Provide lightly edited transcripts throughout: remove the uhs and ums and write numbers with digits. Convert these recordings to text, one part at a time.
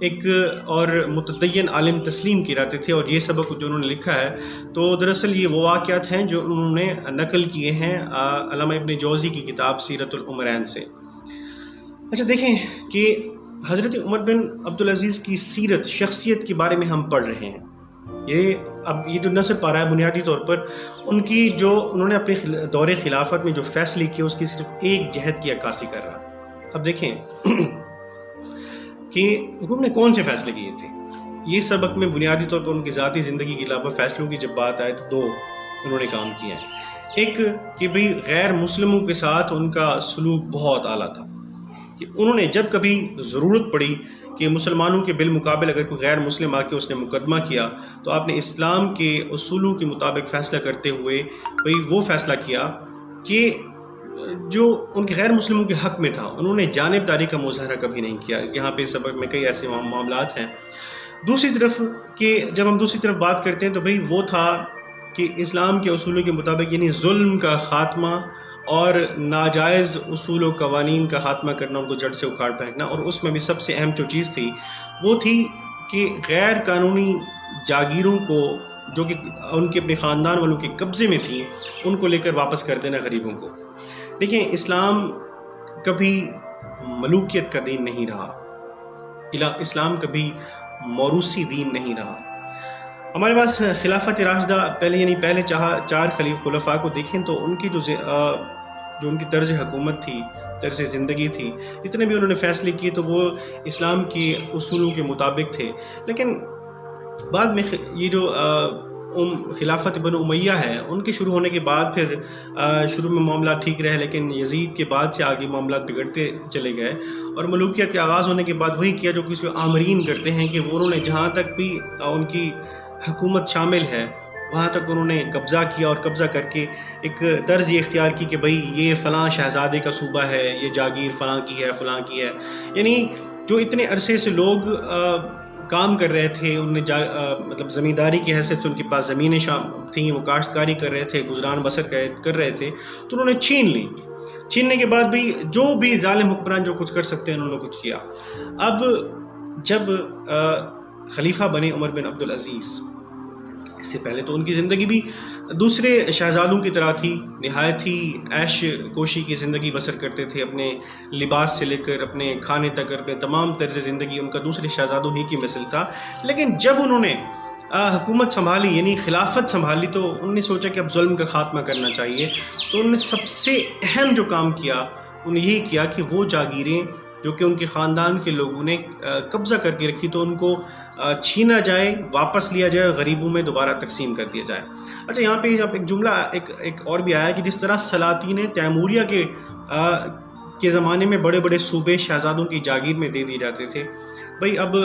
ایک اور متدین عالم تسلیم کراتے تھے، اور یہ سبق جو انہوں نے لکھا ہے تو دراصل یہ وہ واقعات ہیں جو انہوں نے نقل کیے ہیں علامہ ابن جوزی کی کتاب سیرت العمرین سے۔ اچھا دیکھیں کہ حضرت عمر بن عبدالعزیز کی سیرت، شخصیت کے بارے میں ہم پڑھ رہے ہیں۔ یہ جو نصب پا رہا ہے بنیادی طور پر ان کی جو انہوں نے اپنے دور خلافت میں جو فیصلے کیے اس کی صرف ایک جہت کی عکاسی کر رہا۔ اب دیکھیں کہ حکومت نے کون سے فیصلے کیے تھے۔ یہ سبق میں بنیادی طور پر ان کی ذاتی زندگی کے علاوہ فیصلوں کی جب بات آئے تو دو انہوں نے کام کیا ہے۔ ایک کہ بھئی غیر مسلموں کے ساتھ ان کا سلوک بہت اعلیٰ تھا، کہ انہوں نے جب کبھی ضرورت پڑی کہ مسلمانوں کے بالمقابل اگر کوئی غیر مسلم آ کے اس نے مقدمہ کیا تو آپ نے اسلام کے اصولوں کے مطابق فیصلہ کرتے ہوئے بھئی وہ فیصلہ کیا کہ جو ان کے غیر مسلموں کے حق میں تھا۔ انہوں نے جانبداری کا مظاہرہ کبھی نہیں کیا۔ یہاں پہ سبق میں کئی ایسے معاملات ہیں۔ دوسری طرف کہ جب ہم دوسری طرف بات کرتے ہیں تو بھئی وہ تھا کہ اسلام کے اصولوں کے مطابق یعنی ظلم کا خاتمہ اور ناجائز اصول و قوانین کا خاتمہ کرنا، ان کو جڑ سے اکھاڑ پھینکنا، اور اس میں بھی سب سے اہم جو چیز تھی وہ تھی کہ غیر قانونی جاگیروں کو جو کہ ان کے اپنے خاندان والوں کے قبضے میں تھیں ان کو لے کر واپس کر دینا غریبوں کو۔ دیکھیں اسلام کبھی ملوکیت کا دین نہیں رہا، اسلام کبھی موروثی دین نہیں رہا۔ ہمارے پاس خلافت راشدہ پہلے چار خلفاء کو دیکھیں تو ان کی جو ان کی طرز حکومت تھی، طرز زندگی تھی، جتنے بھی انہوں نے فیصلے کیے تو وہ اسلام کے اصولوں کے مطابق تھے۔ لیکن بعد میں یہ جو خلافت بنو امیہ ہے ان کے شروع ہونے کے بعد پھر شروع میں معاملات ٹھیک رہے، لیکن یزید کے بعد سے آگے معاملات بگڑتے چلے گئے، اور ملوکیت کے آغاز ہونے کے بعد وہی کیا جو کسی آمرین کرتے ہیں کہ انہوں نے جہاں تک بھی ان کی حکومت شامل ہے وہاں تک انہوں نے قبضہ کیا، اور قبضہ کر کے ایک طرز یہ اختیار کی کہ بھئی یہ فلاں شہزادے کا صوبہ ہے، یہ جاگیر فلاں کی ہے، فلاں کی ہے۔ یعنی جو اتنے عرصے سے لوگ کام کر رہے تھے، ان نے مطلب زمینداری کی حیثیت سے ان کے پاس زمینیں تھیں، وہ کاشتکاری کر رہے تھے، گزران بسر کر رہے تھے، تو انہوں نے چھین لی۔ چھیننے کے بعد بھی جو بھی ظالم حکمران جو کچھ کر سکتے ہیں انہوں نے کچھ کیا۔ اب جب خلیفہ بنے عمر بن عبدالعزیز، اس سے پہلے تو ان کی زندگی بھی دوسرے شہزادوں کی طرح تھی، نہایت ہی عیش کوشی کی زندگی بسر کرتے تھے، اپنے لباس سے لے کر اپنے کھانے تک، اپنے تمام طرز زندگی ان کا دوسرے شہزادوں ہی کی مثل تھا۔ لیکن جب انہوں نے حکومت سنبھالی یعنی خلافت سنبھالی تو انہوں نے سوچا کہ اب ظلم کا خاتمہ کرنا چاہیے، تو انہوں نے سب سے اہم جو کام کیا انہوں نے یہی کیا کہ وہ جاگیریں جو کہ ان کے خاندان کے لوگوں نے قبضہ کر کے رکھی تو ان کو چھینا جائے، واپس لیا جائے، غریبوں میں دوبارہ تقسیم کر دیا جائے۔ اچھا یہاں پہ ایک جملہ ایک اور بھی آیا کہ جس طرح سلاطین تیموریہ کے زمانے میں بڑے بڑے صوبے شہزادوں کی جاگیر میں دے دیے جاتے تھے۔ بھائی اب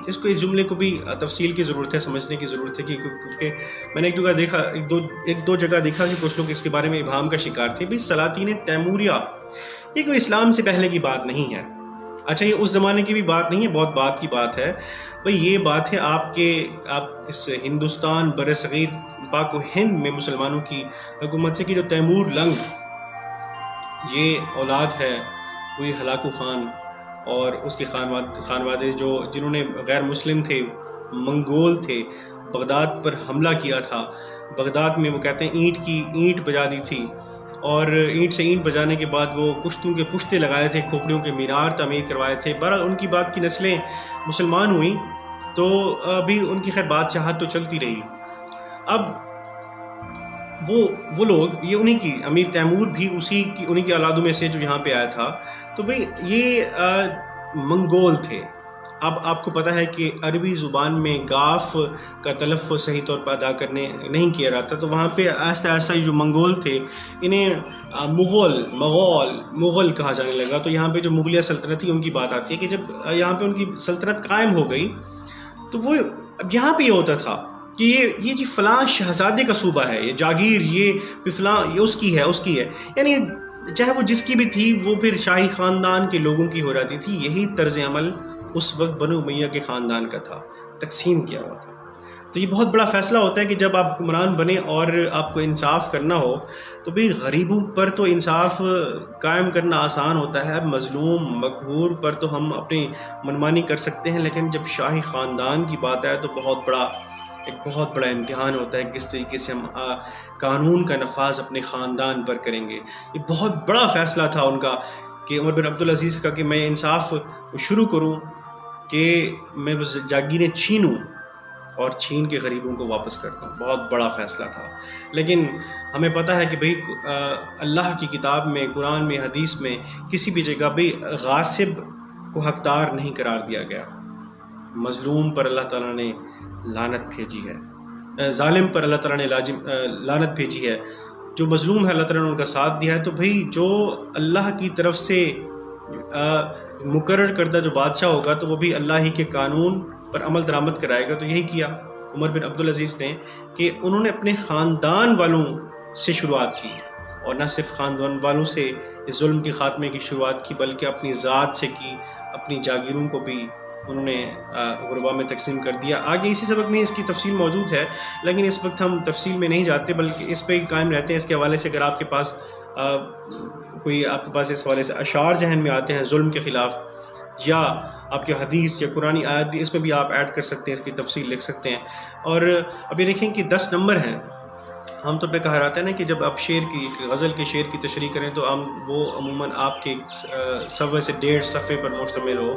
اس جملے کو بھی تفصیل کی ضرورت ہے، سمجھنے کی ضرورت ہے، کیونکہ میں نے ایک دو جگہ دیکھا کہ کچھ لوگ اس کے بارے میں ابہام کا شکار تھے۔ بھائی سلاطین تیموریہ یہ کوئی اسلام سے پہلے کی بات نہیں ہے۔ اچھا یہ اس زمانے کی بھی بات نہیں ہے، بہت بات کی بات ہے۔ بھئی یہ بات ہے آپ اس ہندوستان برصغیر پاک و ہند میں مسلمانوں کی حکومت سے کہ جو تیمور لنگ یہ اولاد ہے وہی ہلاکو خان اور اس کے خانوادے جنہوں نے غیر مسلم تھے، منگول تھے، بغداد پر حملہ کیا تھا۔ بغداد میں وہ کہتے ہیں اینٹ بجا دی تھی، اور اینٹ سے اینٹ بجانے کے بعد وہ کشتوں کے پشتے لگائے تھے، کھوپڑیوں کے مینار تعمیر کروائے تھے۔ بہرحال ان کی بعد کی نسلیں مسلمان ہوئیں تو ابھی ان کی خیر بادشاہت تو چلتی رہی۔ اب وہ لوگ یہ انہی کی امیر تیمور بھی انہی کی اولادوں میں سے جو یہاں پہ آیا تھا، تو بھئی یہ منگول تھے۔ اب آپ کو پتہ ہے کہ عربی زبان میں گاف کا تلفظ صحیح طور پر ادا کرنے نہیں کیا جاتا، تو وہاں پہ آہستہ آہستہ جو منگول تھے انہیں مغول کہا جانے لگا۔ تو یہاں پہ جو مغلیہ سلطنت تھی ان کی بات آتی ہے کہ جب یہاں پہ ان کی سلطنت قائم ہو گئی تو وہ اب یہاں پہ یہ ہوتا تھا کہ یہ جی فلاں شہزادے کا صوبہ ہے، یہ جاگیر یہ فلاں یہ اس کی ہے، یعنی چاہے وہ جس کی بھی تھی وہ پھر شاہی خاندان کے لوگوں کی ہو جاتی تھی۔ یہی طرز عمل اس وقت بنو امیہ کے خاندان کا تھا، تقسیم کیا ہوا تھا۔ تو یہ بہت بڑا فیصلہ ہوتا ہے کہ جب آپ حکمران بنے اور آپ کو انصاف کرنا ہو تو بھئی غریبوں پر تو انصاف قائم کرنا آسان ہوتا ہے، مظلوم مقہور پر تو ہم اپنی منمانی کر سکتے ہیں، لیکن جب شاہی خاندان کی بات آئے تو ایک بہت بڑا امتحان ہوتا ہے کس طریقے سے ہم قانون کا نفاذ اپنے خاندان پر کریں گے۔ یہ بہت بڑا فیصلہ تھا ان کا کہ عمر بن عبدالعزیز کا کہ میں انصاف شروع کروں کہ میں وہ جاگیریں چھینوں اور چھین کے غریبوں کو واپس کرتا ہوں۔ بہت بڑا فیصلہ تھا، لیکن ہمیں پتہ ہے کہ بھئی اللہ کی کتاب میں، قرآن میں، حدیث میں کسی بھی جگہ بھئی غاصب کو حقدار نہیں قرار دیا گیا۔ مظلوم پر اللہ تعالیٰ نے لعنت بھیجی ہے، ظالم پر اللہ تعالیٰ نے لعنت بھیجی ہے، جو مظلوم ہے اللہ تعالیٰ نے ان کا ساتھ دیا ہے۔ تو بھئی جو اللہ کی طرف سے مقرر کردہ جو بادشاہ ہوگا تو وہ بھی اللہ ہی کے قانون پر عمل درآمد کرائے گا۔ تو یہی کیا عمر بن عبدالعزیز نے کہ انہوں نے اپنے خاندان والوں سے شروعات کی، اور نہ صرف خاندان والوں سے اس ظلم کے خاتمے کی شروعات کی بلکہ اپنی ذات سے کی، اپنی جاگیروں کو بھی انہوں نے غربا میں تقسیم کر دیا۔ آگے اسی سبق میں اس کی تفصیل موجود ہے، لیکن اس وقت ہم تفصیل میں نہیں جاتے بلکہ اس پہ قائم رہتے ہیں۔ اس کے حوالے سے اگر آپ کے پاس اس حوالے سے اشعار ذہن میں آتے ہیں ظلم کے خلاف، یا آپ کے حدیث یا قرآنی آیت بھی اس میں بھی آپ ایڈ کر سکتے ہیں، اس کی تفصیل لکھ سکتے ہیں۔ اور اب یہ دیکھیں کہ 10 نمبر ہیں۔ عام طور پہ کہا جاتا ہے نا کہ جب آپ غزل کے شعر کی تشریح کریں تو وہ عموماً آپ کے صفحے سے 1.5 صفحے پر مشتمل ہو۔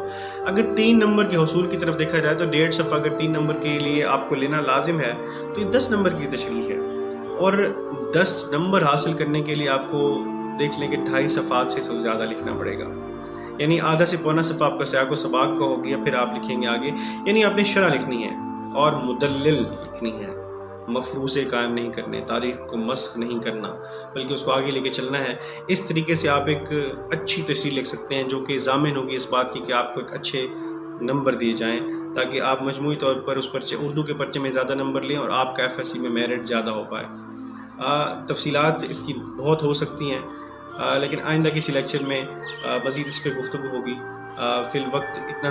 اگر 3 نمبر کے حصول کی طرف دیکھا جائے تو 1.5 صفحہ اگر 3 نمبر کے لیے آپ کو لینا لازم ہے تو یہ 10 نمبر کی تشریح ہے، اور 10 نمبر حاصل کرنے کے لیے آپ کو دیکھ لیں کہ 2.5 صفحات سے زیادہ لکھنا پڑے گا، یعنی آدھا سے پونا صفحہ آپ کا سیاق و سباق کا ہو گیا۔ پھر آپ لکھیں گے آگے، یعنی آپ نے شرح لکھنی ہے اور مدلل لکھنی ہے، مفروضے قائم نہیں کرنے، تاریخ کو مسخ نہیں کرنا بلکہ اس کو آگے لے کے چلنا ہے۔ اس طریقے سے آپ ایک اچھی تشریح لکھ سکتے ہیں جو کہ ضامن ہوگی اس بات کی کہ آپ کو ایک اچھے نمبر دیے جائیں، تاکہ آپ مجموعی طور پر اس پرچے اردو کے پرچے میں زیادہ نمبر لیں اور آپ کا FSC میں میرٹ زیادہ ہو پائے۔ تفصیلات اس کی بہت ہو سکتی ہیں، لیکن آئندہ کسی لیکچر میں مزید اس پہ گفتگو ہوگی۔ فی الوقت اتنا